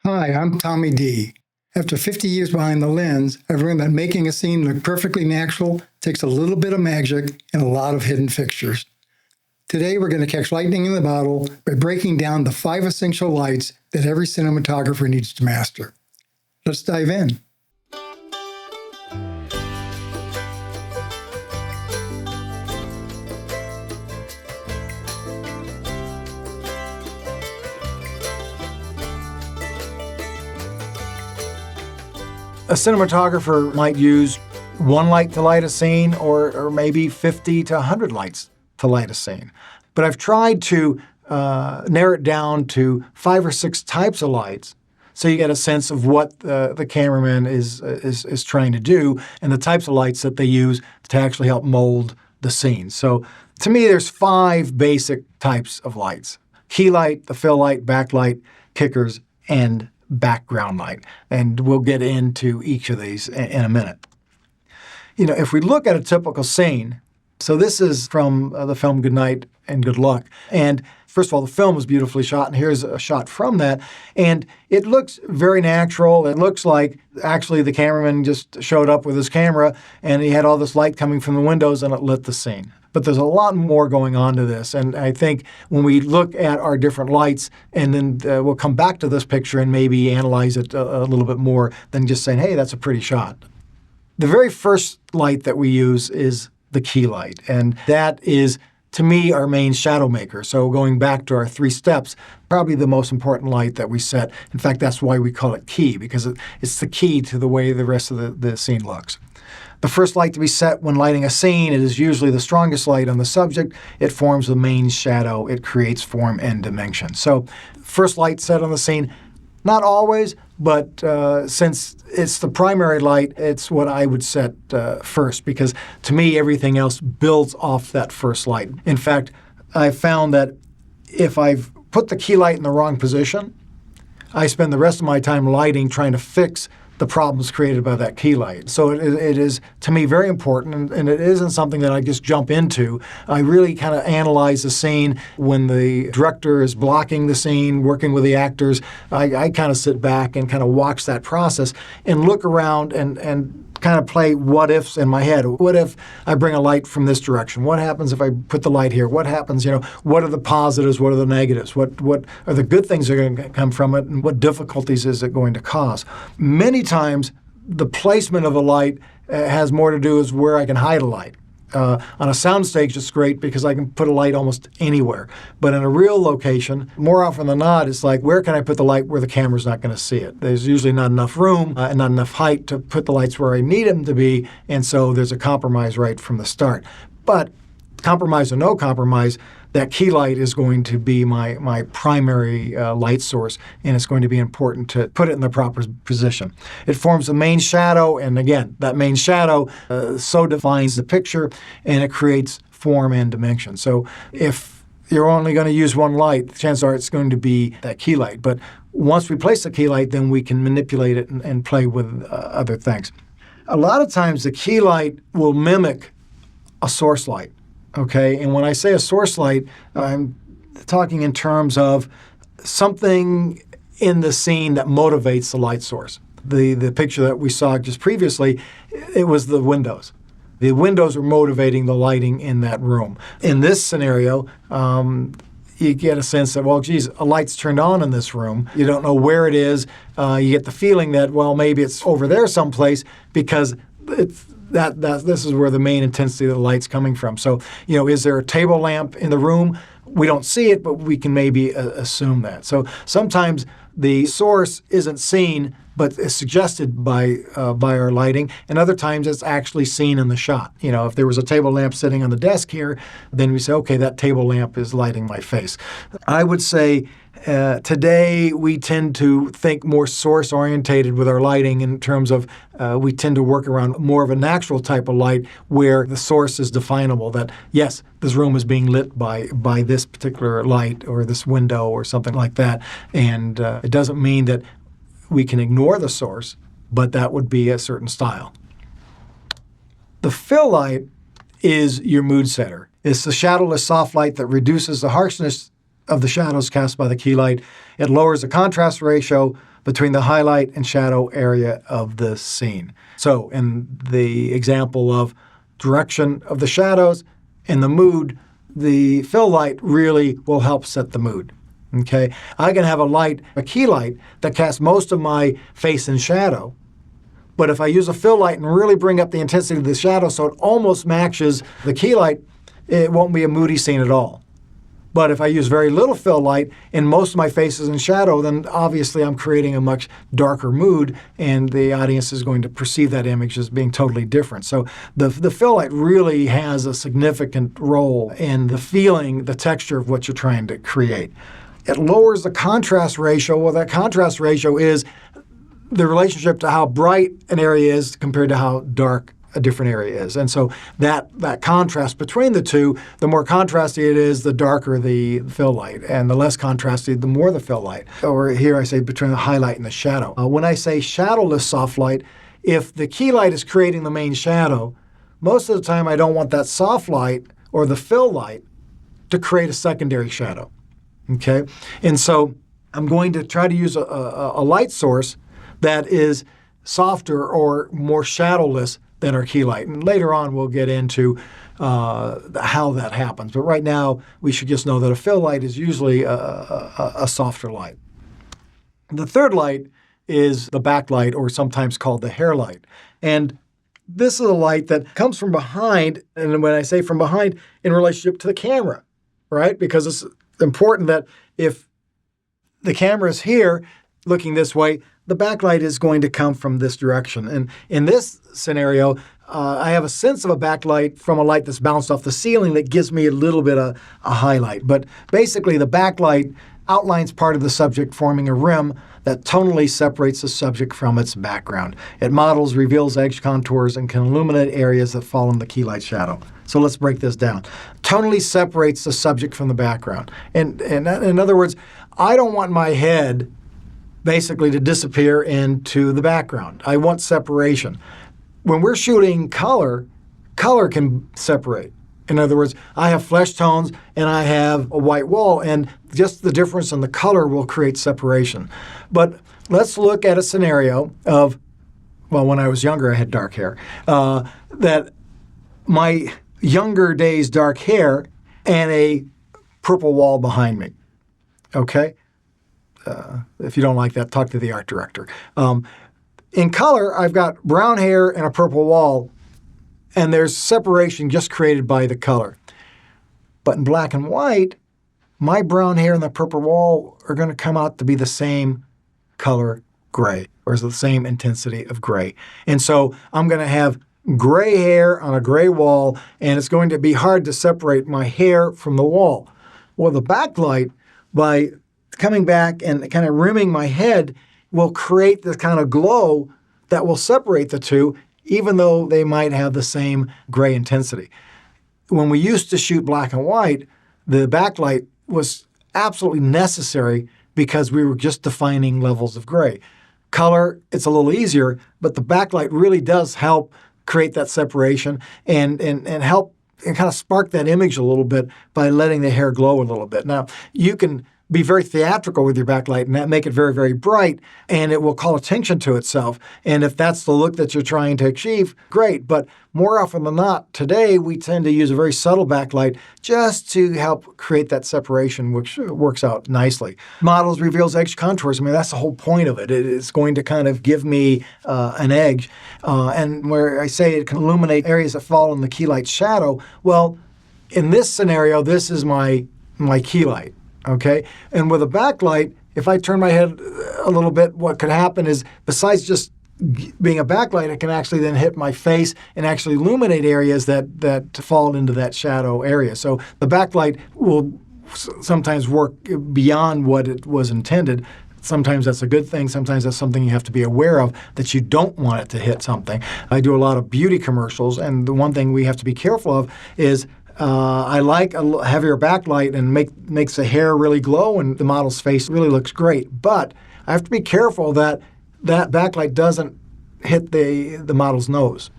Hi, I'm Tommie D. After 50 years behind the lens, I've learned that making a scene look perfectly natural takes a little bit of magic and a lot of hidden fixtures. Today, we're going to catch lightning in the bottle by breaking down the 5 essential lights that every cinematographer needs to master. Let's dive in. A cinematographer might use one light to light a scene or maybe 50 to 100 lights to light a scene. But I've tried to narrow it down to 5 or 6 types of lights so you get a sense of what the cameraman is trying to do and the types of lights that they use to actually help mold the scene. So to me, there's 5 basic types of lights: key light, the fill light, backlight, kickers, and background light. And we'll get into each of these in a minute. If we look at a typical scene, so this is from the film Good Night and Good Luck. And first of all, the film was beautifully shot, and here's a shot from that. And it looks very natural. It looks like actually the cameraman just showed up with his camera, and he had all this light coming from the windows, and it lit the scene. But there's a lot more going on to this. And I think when we look at our different lights, and then we'll come back to this picture and maybe analyze it a little bit more than just saying, hey, that's a pretty shot. The very first light that we use is the key light. And that is, to me, our main shadow maker. So going back to our 3 steps, probably the most important light that we set. In fact, that's why we call it key, because it's the key to the way the rest of the scene looks. The first light to be set when lighting a scene, it is usually the strongest light on the subject. It forms the main shadow. It creates form and dimension. So first light set on the scene, not always, but since it's the primary light, it's what I would set first, because to me, everything else builds off that first light. In fact, I found that if I've put the key light in the wrong position, I spend the rest of my time lighting trying to fix the problems created by that key light. So it is, to me, very important, and it isn't something that I just jump into. I really kind of analyze the scene. When the director is blocking the scene, working with the actors, I kind of sit back and kind of watch that process and look around and kind of play what ifs in my head. What if I bring a light from this direction? What happens if I put the light here? What happens, what are the positives? What are the negatives? What are the good things that are going to come from it? And what difficulties is it going to cause? Many times, the placement of a light has more to do with where I can hide a light. On a soundstage, it's great because I can put a light almost anywhere. But in a real location, more often than not, it's like, where can I put the light where the camera's not going to see it? There's usually not enough room and not enough height to put the lights where I need them to be, and so there's a compromise right from the start. But compromise or no compromise, that key light is going to be my primary light source, and it's going to be important to put it in the proper position. It forms the main shadow, and again, that main shadow so defines the picture, and it creates form and dimension. So if you're only going to use one light, chances are it's going to be that key light. But once we place the key light, then we can manipulate it and play with other things. A lot of times the key light will mimic a source light. Okay, and when I say a source light, I'm talking in terms of something in the scene that motivates the light source. The picture that we saw just previously, it was the windows. The windows were motivating the lighting in that room. In this scenario, you get a sense that, well, geez, a light's turned on in this room. You don't know where it is. You get the feeling that, well, maybe it's over there someplace because it's this is where the main intensity of the light's coming from. So, is there a table lamp in the room? We don't see it, but we can maybe assume that. So sometimes the source isn't seen, but is suggested by our lighting, and other times it's actually seen in the shot. If there was a table lamp sitting on the desk here, then we say, okay, that table lamp is lighting my face. I would say today we tend to think more source-orientated with our lighting in terms of we tend to work around more of a natural type of light where the source is definable, that yes, this room is being lit by this particular light or this window or something like that. And it doesn't mean that we can ignore the source, but that would be a certain style. The fill light is your mood setter. It's the shadowless soft light that reduces the harshness of the shadows cast by the key light. It lowers the contrast ratio between the highlight and shadow area of the scene. So in the example of direction of the shadows and the mood, the fill light really will help set the mood. Okay, I can have a key light that casts most of my face in shadow, but if I use a fill light and really bring up the intensity of the shadow so it almost matches the key light, it won't be a moody scene at all. But if I use very little fill light and most of my face is in shadow, then obviously I'm creating a much darker mood, and the audience is going to perceive that image as being totally different. So the fill light really has a significant role in the feeling, the texture of what you're trying to create. It lowers the contrast ratio. Well, that contrast ratio is the relationship to how bright an area is compared to how dark a different area is. And so that contrast between the two, the more contrasty it is, the darker the fill light, and the less contrasty, the more the fill light. Or here I say between the highlight and the shadow. When I say shadowless soft light, if the key light is creating the main shadow, most of the time I don't want that soft light or the fill light to create a secondary shadow. Okay? And so I'm going to try to use a light source that is softer or more shadowless than our key light. And later on, we'll get into how that happens. But right now, we should just know that a fill light is usually a softer light. The third light is the backlight, or sometimes called the hair light. And this is a light that comes from behind, and when I say from behind, in relationship to the camera, right? Because it's important that if the camera is here, looking this way, the backlight is going to come from this direction. And in this scenario, I have a sense of a backlight from a light that's bounced off the ceiling that gives me a little bit of a highlight. But basically, the backlight outlines part of the subject, forming a rim that tonally separates the subject from its background. It models, reveals edge contours, and can illuminate areas that fall in the key light shadow. So let's break this down. Tonally separates the subject from the background. And in other words, I don't want my head basically to disappear into the background. I want separation. When we're shooting color can separate. In other words, I have flesh tones and I have a white wall, and just the difference in the color will create separation. But let's look at a scenario of, well, when I was younger, I had dark hair, that my younger days dark hair and a purple wall behind me, okay? If you don't like that, talk to the art director. In color, I've got brown hair and a purple wall, and there's separation just created by the color. But in black and white, my brown hair and the purple wall are going to come out to be the same color gray, or the same intensity of gray. And so I'm going to have gray hair on a gray wall, and it's going to be hard to separate my hair from the wall. Well, the backlight, by coming back and kind of rimming my head, will create this kind of glow that will separate the two, even though they might have the same gray intensity. When we used to shoot black and white, the backlight was absolutely necessary because we were just defining levels of gray. Color, it's a little easier, but the backlight really does help create that separation and help and kind of spark that image a little bit by letting the hair glow a little bit. Now, you can be very theatrical with your backlight and make it very, very bright, and it will call attention to itself. And if that's the look that you're trying to achieve, great. But more often than not, today we tend to use a very subtle backlight just to help create that separation, which works out nicely. Models, reveals, edge contours. I mean, that's the whole point of it. It's going to kind of give me an edge. And where I say it can illuminate areas that fall in the key light shadow, well, in this scenario, this is my key light. Okay, and with a backlight, if I turn my head a little bit, what could happen is, besides just being a backlight, it can actually then hit my face and actually illuminate areas that fall into that shadow area. So the backlight will sometimes work beyond what it was intended. Sometimes that's a good thing. Sometimes that's something you have to be aware of, that you don't want it to hit something. I do a lot of beauty commercials, and the one thing we have to be careful of is I like a heavier backlight and makes the hair really glow and the model's face really looks great. But I have to be careful that backlight doesn't hit the model's nose.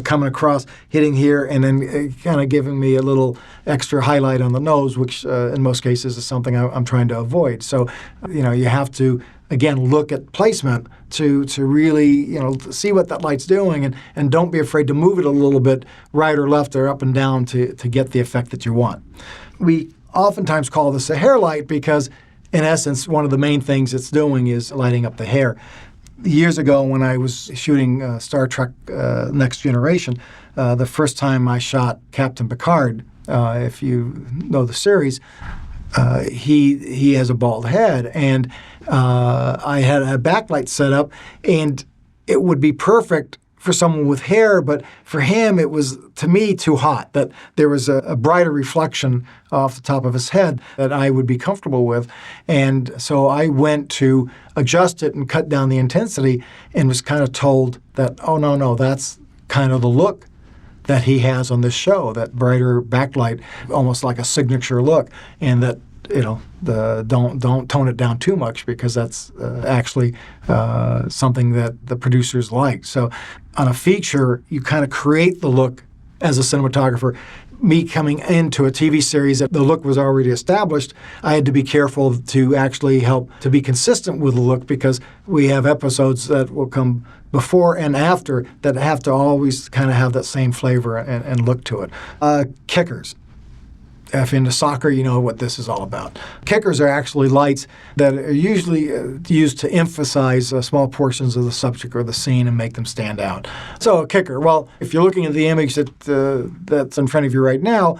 coming across, hitting here, and then kind of giving me a little extra highlight on the nose, which in most cases is something I'm trying to avoid. So, you have to, again, look at placement to really, see what that light's doing, and don't be afraid to move it a little bit right or left or up and down to get the effect that you want. We oftentimes call this a hair light because, in essence, one of the main things it's doing is lighting up the hair. Years ago, when I was shooting Star Trek Next Generation, the first time I shot Captain Picard, if you know the series, he has a bald head, and I had a backlight set up, and it would be perfect for someone with hair, but for him it was, to me, too hot, that there was a brighter reflection off the top of his head that I would be comfortable with. And so I went to adjust it and cut down the intensity, and was kind of told that, oh, no, that's kind of the look that he has on this show, that brighter backlight, almost like a signature look, and that don't tone it down too much, because that's actually something that the producers like. So on a feature, you kind of create the look as a cinematographer. Me coming into a TV series that the look was already established, I had to be careful to actually help to be consistent with the look, because we have episodes that will come before and after that have to always kind of have that same flavor and look to it. Kickers. If into soccer, you know what this is all about. Kickers are actually lights that are usually used to emphasize small portions of the subject or the scene and make them stand out. So a kicker, well, if you're looking at the image that's in front of you right now,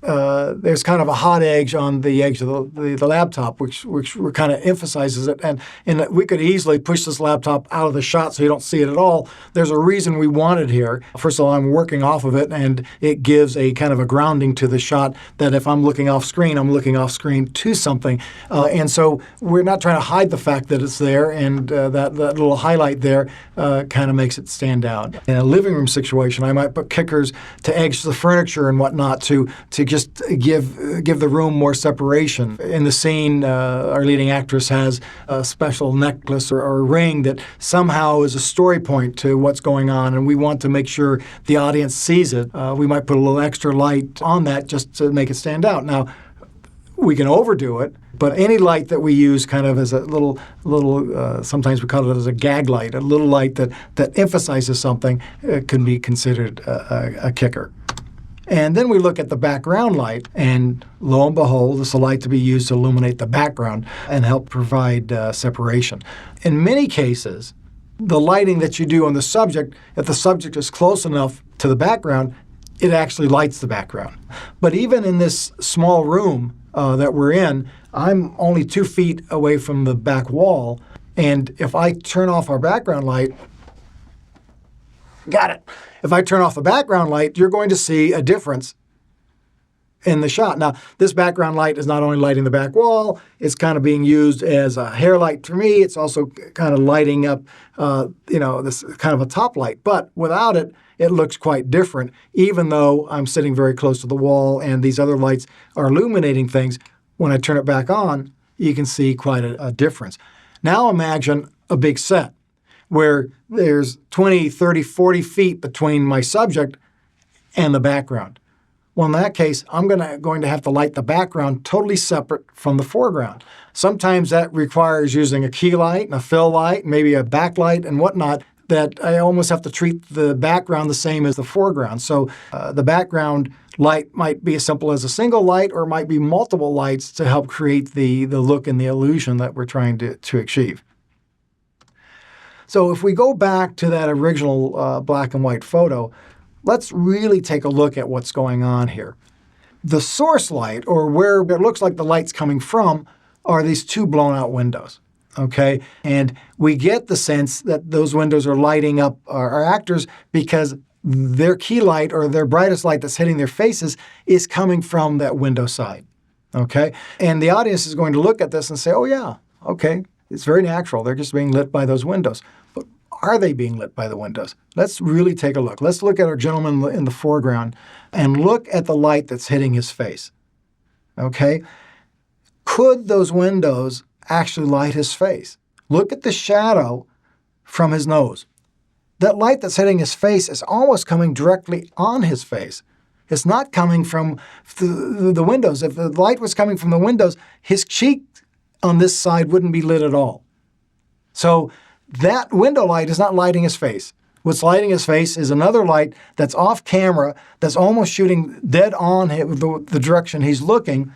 there's kind of a hot edge on the edge of the laptop, which kind of emphasizes it. And we could easily push this laptop out of the shot so you don't see it at all. There's a reason we want it here. First of all, I'm working off of it, and it gives a kind of a grounding to the shot that if I'm looking off screen, I'm looking off screen to something. And so we're not trying to hide the fact that it's there, and that little highlight there kind of makes it stand out. In a living room situation, I might put kickers to edge the furniture and whatnot to just give the room more separation. In the scene, our leading actress has a special necklace or a ring that somehow is a story point to what's going on, and we want to make sure the audience sees it. We might put a little extra light on that just to make it stand out. Now, we can overdo it, but any light that we use kind of as a little sometimes we call it as a gag light, a little light that emphasizes something, can be considered a kicker. And then we look at the background light, and lo and behold, this is a light to be used to illuminate the background and help provide separation. In many cases, the lighting that you do on the subject, if the subject is close enough to the background, it actually lights the background. But even in this small room that we're in, I'm only 2 feet away from the back wall, and if I turn off our background light, got it. If I turn off the background light, you're going to see a difference in the shot. Now, this background light is not only lighting the back wall, it's kind of being used as a hair light for me. It's also kind of lighting up, this kind of a top light. But without it, it looks quite different, even though I'm sitting very close to the wall and these other lights are illuminating things. When I turn it back on, you can see quite a difference. Now imagine a big set where there's 20, 30, 40 feet between my subject and the background. Well, in that case, I'm going to have to light the background totally separate from the foreground. Sometimes that requires using a key light and a fill light, maybe a backlight and whatnot, that I almost have to treat the background the same as the foreground. So the background light might be as simple as a single light, or it might be multiple lights to help create the look and the illusion that we're trying to achieve. So if we go back to that original black and white photo, let's really take a look at what's going on here. The source light, or where it looks like the light's coming from, are these 2 blown out windows, okay? And we get the sense that those windows are lighting up our actors because their key light, or their brightest light that's hitting their faces, is coming from that window side, okay? And the audience is going to look at this and say, oh yeah, okay, it's very natural. They're just being lit by those windows. But are they being lit by the windows? Let's really take a look. Let's look at our gentleman in the foreground and look at the light that's hitting his face, okay? Could those windows actually light his face? Look at the shadow from his nose. that light that's hitting his face is almost coming directly on his face. It's not coming from the windows. If the light was coming from the windows, his cheek on this side wouldn't be lit at all. So that window light is not lighting his face. What's lighting his face is another light that's off camera, that's almost shooting dead on the direction he's looking,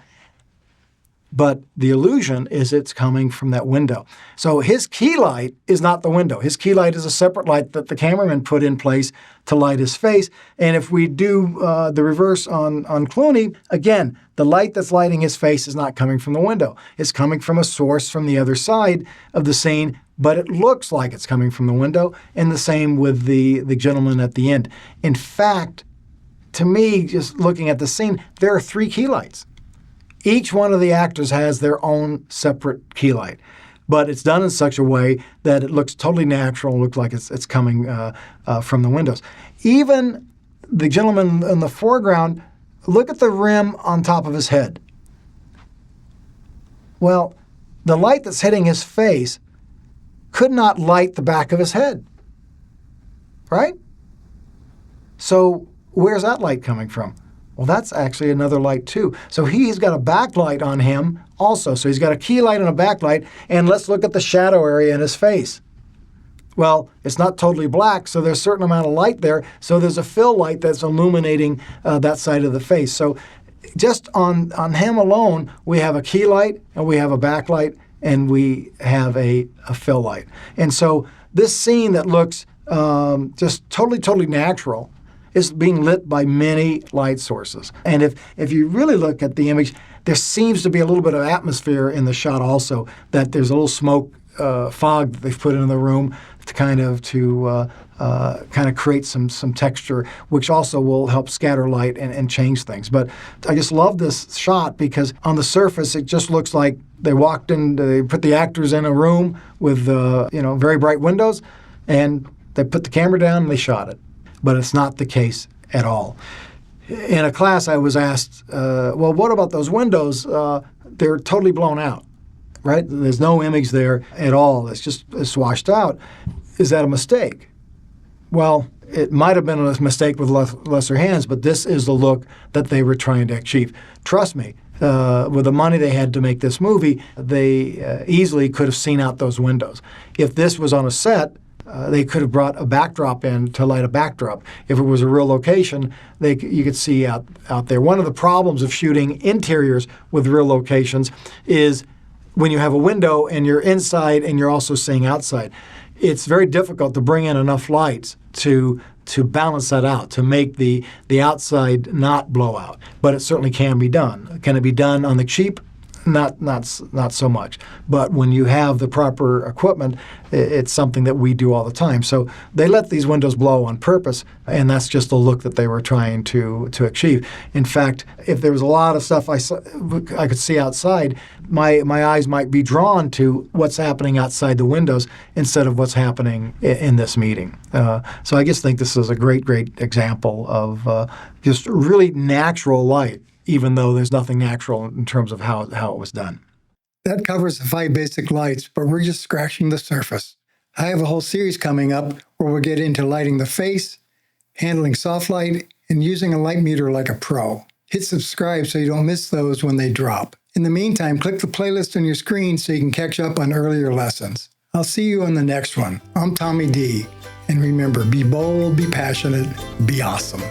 but the illusion is it's coming from that window. So his key light is not the window. His key light is a separate light that the cameraman put in place to light his face. And if we do the reverse on Clooney, again, the light that's lighting his face is not coming from the window. It's coming from a source from the other side of the scene, but it looks like it's coming from the window, and the same with the gentleman at the end. In fact, to me, just looking at the scene, there are 3 key lights. Each one of the actors has their own separate key light, but it's done in such a way that it looks totally natural, looks like it's coming from the windows. Even the gentleman in the foreground, look at the rim on top of his head. Well, the light that's hitting his face could not light the back of his head, right? So where's that light coming from? Well, that's actually another light too. So he's got a backlight on him also. So he's got a key light and a backlight. And let's look at the shadow area in his face. Well, it's not totally black, so there's a certain amount of light there. So there's a fill light that's illuminating that side of the face. So just on him alone, we have a key light and we have a backlight and we have a fill light. And so this scene that looks just totally natural is being lit by many light sources. And if you really look at the image, there seems to be a little bit of atmosphere in the shot also, that there's a little smoke fog that they've put in the room to kind of create some texture, which also will help scatter light and change things. But I just love this shot because on the surface, it just looks like they walked in, they put the actors in a room with very bright windows, and they put the camera down and they shot it. But it's not the case at all. In a class, I was asked, well, what about those windows? They're totally blown out, right? There's no image there at all. It's washed out. Is that a mistake? Well, it might have been a mistake with lesser hands, but this is the look that they were trying to achieve. Trust me, with the money they had to make this movie, they easily could have seen out those windows. If this was on a set, they could have brought a backdrop in to light a backdrop. If it was a real location, you could see out there. One of the problems of shooting interiors with real locations is when you have a window and you're inside and you're also seeing outside. It's very difficult to bring in enough lights to balance that out, to make the outside not blow out. But it certainly can be done. Can it be done on the cheap? Not so much. But when you have the proper equipment, it's something that we do all the time. So they let these windows blow on purpose, and that's just the look that they were trying to achieve. In fact, if there was a lot of stuff I could see outside, my eyes might be drawn to what's happening outside the windows instead of what's happening in this meeting. So I just think this is a great example of just really natural light, even though there's nothing natural in terms of how it was done. That covers the 5 basic lights, but we're just scratching the surface. I have a whole series coming up where we'll get into lighting the face, handling soft light, and using a light meter like a pro. Hit subscribe so you don't miss those when they drop. In the meantime, click the playlist on your screen so you can catch up on earlier lessons. I'll see you on the next one. I'm Tommie D. And remember, be bold, be passionate, be awesome.